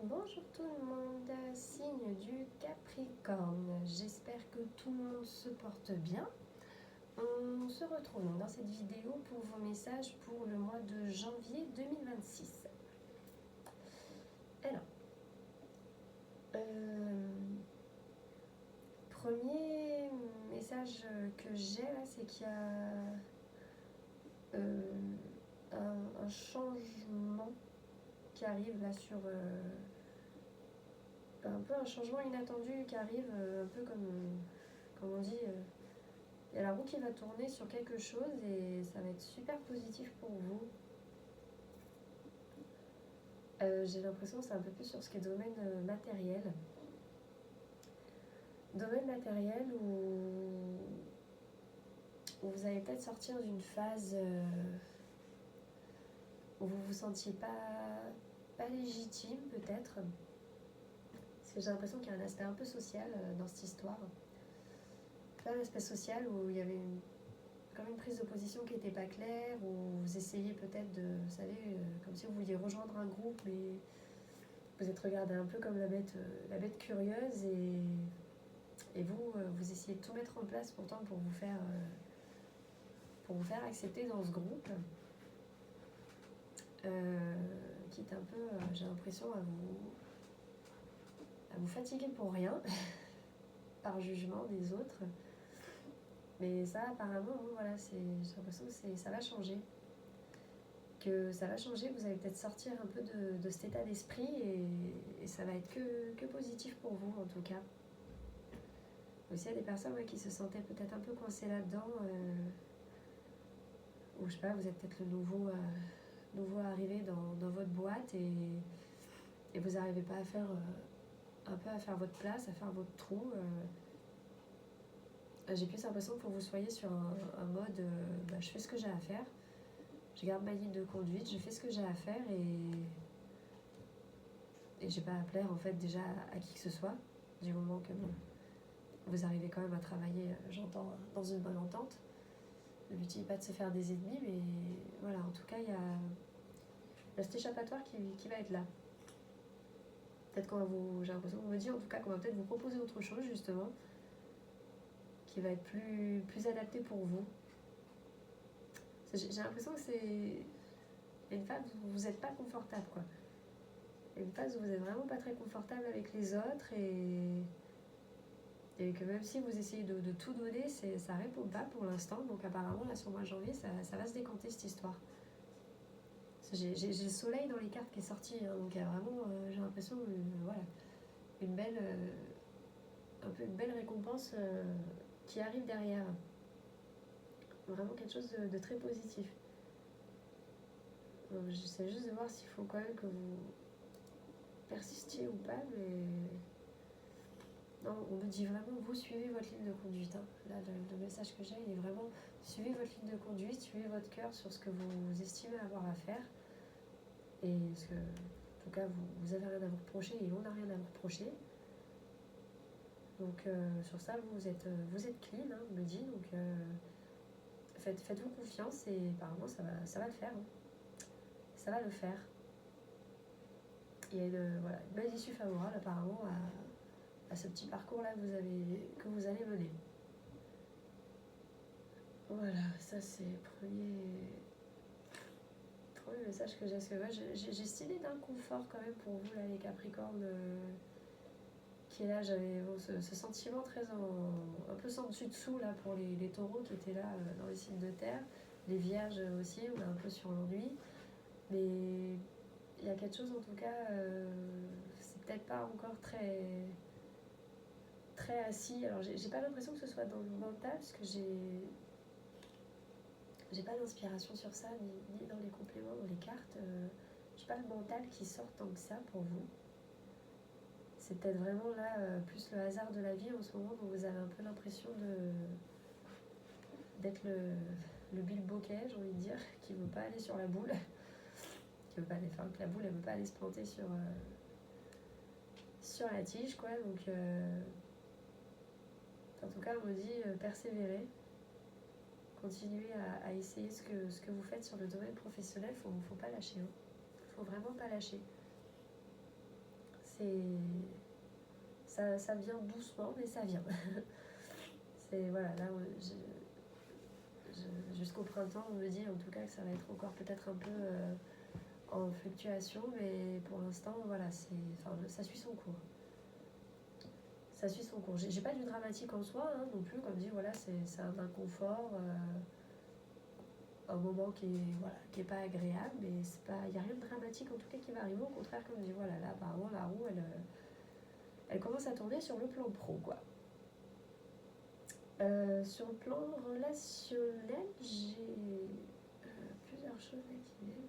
Bonjour tout le monde, signe du Capricorne. J'espère que tout le monde se porte bien. On se retrouve donc dans cette vidéo pour vos messages pour le mois de janvier 2026. Alors, premier message que j'ai là, c'est qu'il y a un changement qui arrive là sur... un peu un changement inattendu qui arrive, un peu comme on dit, il y a la roue qui va tourner sur quelque chose et ça va être super positif pour vous. J'ai l'impression que c'est un peu plus sur ce qui est domaine matériel. Domaine matériel où vous allez peut-être sortir d'une phase où vous vous sentiez pas légitime peut-être. Parce que j'ai l'impression qu'il y a un aspect un peu social dans cette histoire. Pas un aspect social où il y avait comme une prise de position qui n'était pas claire, où vous essayez peut-être de, vous savez, comme si vous vouliez rejoindre un groupe, mais vous êtes regardé un peu comme la bête curieuse et vous essayez de tout mettre en place pourtant pour vous faire accepter dans ce groupe, quitte un peu, j'ai l'impression, à vous fatiguer pour rien, par jugement des autres. Mais ça, apparemment, voilà, j'ai l'impression que ça va changer. Que ça va changer, vous allez peut-être sortir un peu de cet état d'esprit et ça va être que positif pour vous, en tout cas. Aussi, il y a des personnes qui se sentaient peut-être un peu coincées là-dedans, ou je sais pas, vous êtes peut-être le nouveau arrivé dans votre boîte et vous n'arrivez pas à faire un peu à faire votre place, à faire votre trou. J'ai plus l'impression que vous soyez sur un mode je fais ce que j'ai à faire, je garde ma ligne de conduite, je fais ce que j'ai à faire et j'ai pas à plaire en fait déjà à qui que ce soit, du moment que vous arrivez quand même à travailler, j'entends, dans une bonne entente. Le but n'est pas de se faire des ennemis, mais voilà, en tout cas il y a cet échappatoire qui va être là. Peut-être j'ai l'impression qu'on me dit en tout cas qu'on va peut-être vous proposer autre chose justement, qui va être plus adapté pour vous. J'ai l'impression que c'est une phase où vous n'êtes pas confortable, quoi. Une phase où vous n'êtes vraiment pas très confortable avec les autres et que même si vous essayez de tout donner, ça répond pas pour l'instant. Donc apparemment là sur le mois de janvier, ça va se décanter cette histoire. J'ai le soleil dans les cartes qui est sorti, hein, donc il y a vraiment, j'ai l'impression, voilà, une belle récompense qui arrive derrière. Vraiment quelque chose de très positif. Donc, j'essaie juste de voir s'il faut quand même que vous persistiez ou pas, mais non, on me dit vraiment vous suivez votre ligne de conduite. Hein. Là, le message que j'ai, il est vraiment suivez votre ligne de conduite, suivez votre cœur sur ce que vous estimez avoir à faire. Et ce que, en tout cas, vous avez rien à vous reprocher et on n'a rien à vous reprocher. Donc sur ça, vous êtes clean, hein, on me dit. Donc faites-vous confiance et apparemment ça va le faire. Hein. Ça va le faire. Il y a une belle issue favorable apparemment à ce petit parcours-là que vous allez mener. Voilà, ça c'est le premier message que j'ai. Parce que moi, j'ai cette idée d'inconfort quand même pour vous, là, les Capricornes, qui est là. J'avais ce sentiment très un peu sans dessus-dessous là, pour les taureaux qui étaient là dans les signes de terre. Les vierges aussi, on est un peu sur l'ennui. Mais il y a quelque chose en tout cas, c'est peut-être pas encore très assis. Alors j'ai pas l'impression que ce soit dans le mental, parce que j'ai pas d'inspiration sur ça, ni dans les compléments, dans les cartes. J'ai pas le mental qui sort tant que ça pour vous. C'est peut-être vraiment là plus le hasard de la vie en ce moment, dont vous avez un peu l'impression d'être le Bill Bokeh, j'ai envie de dire, qui veut pas aller sur la boule, que la boule elle veut pas aller se planter sur la tige, quoi. Donc en tout cas on me dit persévérer, continuez à essayer ce que vous faites sur le domaine professionnel. Faut pas lâcher, hein. Faut vraiment pas lâcher. ça vient doucement, mais ça vient. Voilà, là, jusqu'au printemps, on me dit en tout cas que ça va être encore peut-être un peu en fluctuation, mais pour l'instant, voilà, ça suit son cours. Ça suit son cours. J'ai pas du dramatique en soi, hein, non plus, comme dit, voilà, c'est un inconfort, un moment qui est pas agréable, mais il n'y a rien de dramatique en tout cas qui va arriver. Au contraire, comme dit, voilà, là, apparemment, la roue, elle commence à tourner sur le plan pro, quoi. Sur le plan relationnel, j'ai plusieurs choses là qui viennent.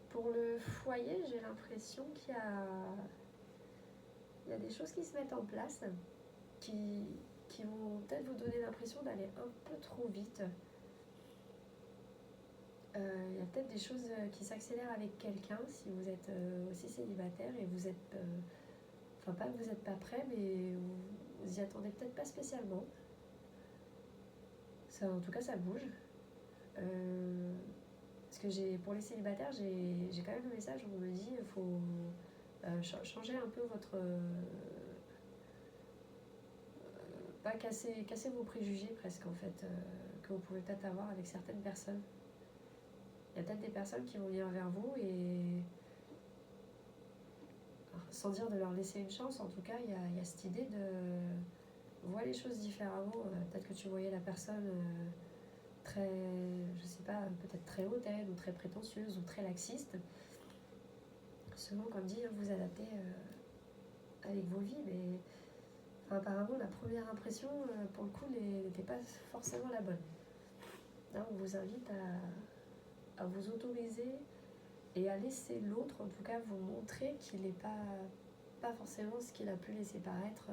Pour le foyer, j'ai l'impression qu'il y a des choses qui se mettent en place qui vont peut-être vous donner l'impression d'aller un peu trop vite. Il y a peut-être des choses qui s'accélèrent avec quelqu'un si vous êtes aussi célibataire et vous êtes... Enfin, pas que vous n'êtes pas prêt, mais vous y attendez peut-être pas spécialement. En tout cas, ça bouge. Parce que pour les célibataires, j'ai quand même un message où on me dit il faut changer un peu votre... pas casser vos préjugés presque, en fait, que vous pouvez peut-être avoir avec certaines personnes. Il y a peut-être des personnes qui vont venir vers vous et... sans dire de leur laisser une chance, en tout cas, il y a cette idée de voir les choses différemment. Peut-être que tu voyais la personne très, je sais pas, peut-être très hautaine ou très prétentieuse ou très laxiste. Selon, comme dit, vous adaptez avec vos vies, mais apparemment, la première impression, pour le coup, n'était pas forcément la bonne. Là, on vous invite à vous autoriser et à laisser l'autre, en tout cas, vous montrer qu'il n'est pas forcément ce qu'il a pu laisser paraître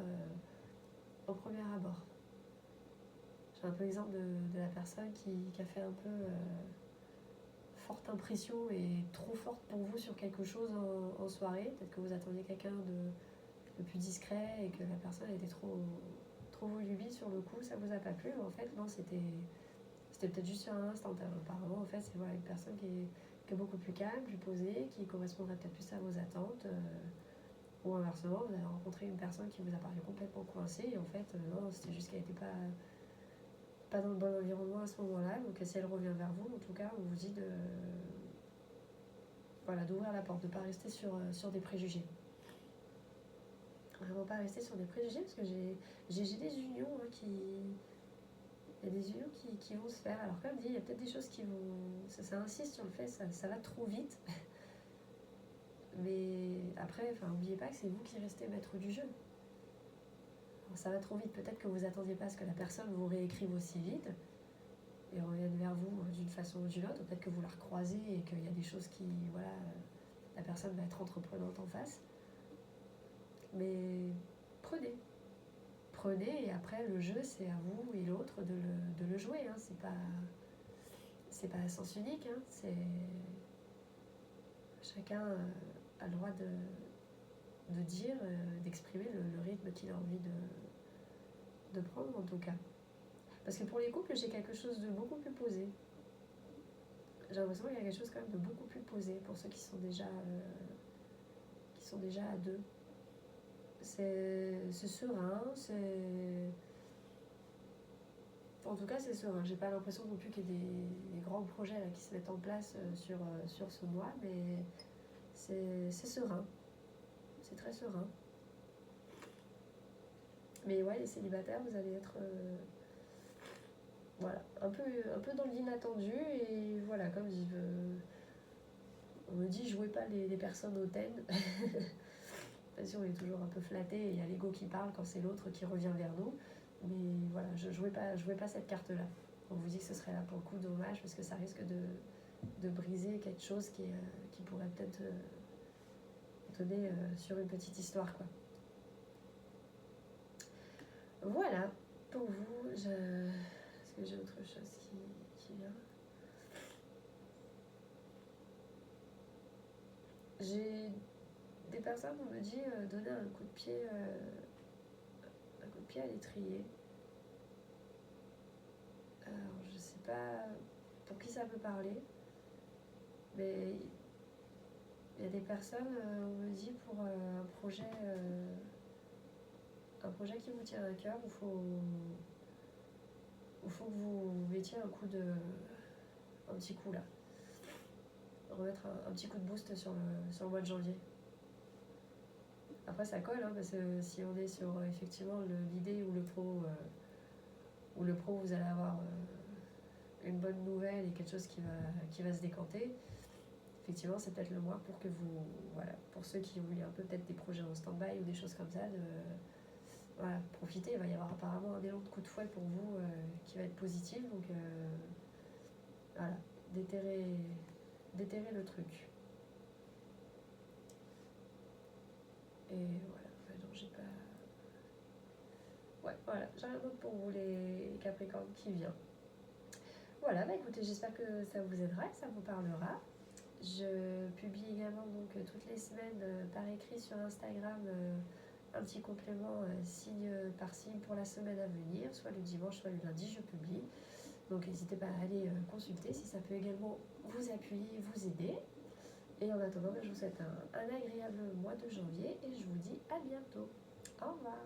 au premier abord. J'ai un peu l'exemple de la personne qui a fait un peu forte impression et trop forte pour vous sur quelque chose en soirée. Peut-être que vous attendiez quelqu'un de plus discret et que la personne était trop volubile sur le coup, ça vous a pas plu. En fait, non, c'était peut-être juste sur un instant. Apparemment, en fait, c'est une personne qui est beaucoup plus calme, plus posée, qui correspondrait peut-être plus à vos attentes. Ou inversement, vous avez rencontré une personne qui vous a paru complètement coincée et en fait, non, c'était juste qu'elle n'était pas dans le bon environnement à ce moment-là. Donc si elle revient vers vous, en tout cas, on vous dit d'ouvrir la porte, de ne pas rester sur des préjugés. Vraiment pas rester sur des préjugés parce que j'ai des unions il y a des unions qui vont se faire. Alors comme dit, il y a peut-être des choses qui vont... Ça insiste sur le fait, ça va trop vite. Mais après, n'oubliez pas que c'est vous qui restez maître du jeu. Alors, ça va trop vite, peut-être que vous n'attendiez pas à ce que la personne vous réécrive aussi vite et revienne vers vous d'une façon ou d'une autre. Peut-être que vous la recroisez et qu'il y a des choses qui... Voilà, la personne va être entreprenante en face. Mais prenez et après le jeu c'est à vous et l'autre de le jouer, hein. C'est pas à sens unique, hein. Chacun a le droit de dire, d'exprimer le rythme qu'il a envie de prendre en tout cas. Parce que pour les couples, j'ai quelque chose de beaucoup plus posé. J'ai l'impression qu'il y a quelque chose quand même de beaucoup plus posé pour ceux qui sont déjà à deux. C'est serein, en tout cas c'est serein. J'ai pas l'impression non plus qu'il y ait des grands projets là, qui se mettent en place sur ce mois, mais c'est serein. C'est très serein. Mais ouais, les célibataires, vous allez être un peu dans l'inattendu et voilà, comme on me dit, jouez pas les personnes hautaines. On est toujours un peu flatté et il y a l'ego qui parle quand c'est l'autre qui revient vers nous. Mais voilà, je jouais pas cette carte-là. On vous dit que ce serait là pour le coup dommage parce que ça risque de briser quelque chose qui pourrait peut-être donner sur une petite histoire, quoi. Voilà, pour vous, est-ce que j'ai autre chose qui vient? J'ai des personnes, on me dit, donner un coup de pied à l'étrier. Alors, je sais pas pour qui ça peut parler, mais y a des personnes, on me dit, pour un projet qui vous tient à cœur, il faut que vous mettiez un petit coup là. Remettre un petit coup de boost sur le mois de janvier. Après ça colle, hein, parce que si on est sur effectivement l'idée ou le pro vous allez avoir une bonne nouvelle et quelque chose qui va se décanter, effectivement c'est peut-être le mois pour que vous, voilà, pour ceux qui ont eu un peu peut-être des projets en stand-by ou des choses comme ça, voilà, profitez, il va y avoir apparemment un élan de coup de fouet pour vous qui va être positif, donc voilà, déterrer le truc. Et voilà, non, j'ai pas... Ouais, voilà, j'ai rien d'autre pour vous les Capricornes qui vient. Voilà, bah écoutez, j'espère que ça vous aidera, que ça vous parlera. Je publie également donc toutes les semaines par écrit sur Instagram un petit complément signe par signe pour la semaine à venir, soit le dimanche, soit le lundi, je publie. Donc n'hésitez pas à aller consulter si ça peut également vous appuyer, vous aider. Et en attendant, je vous souhaite un agréable mois de janvier et je vous dis à bientôt. Au revoir.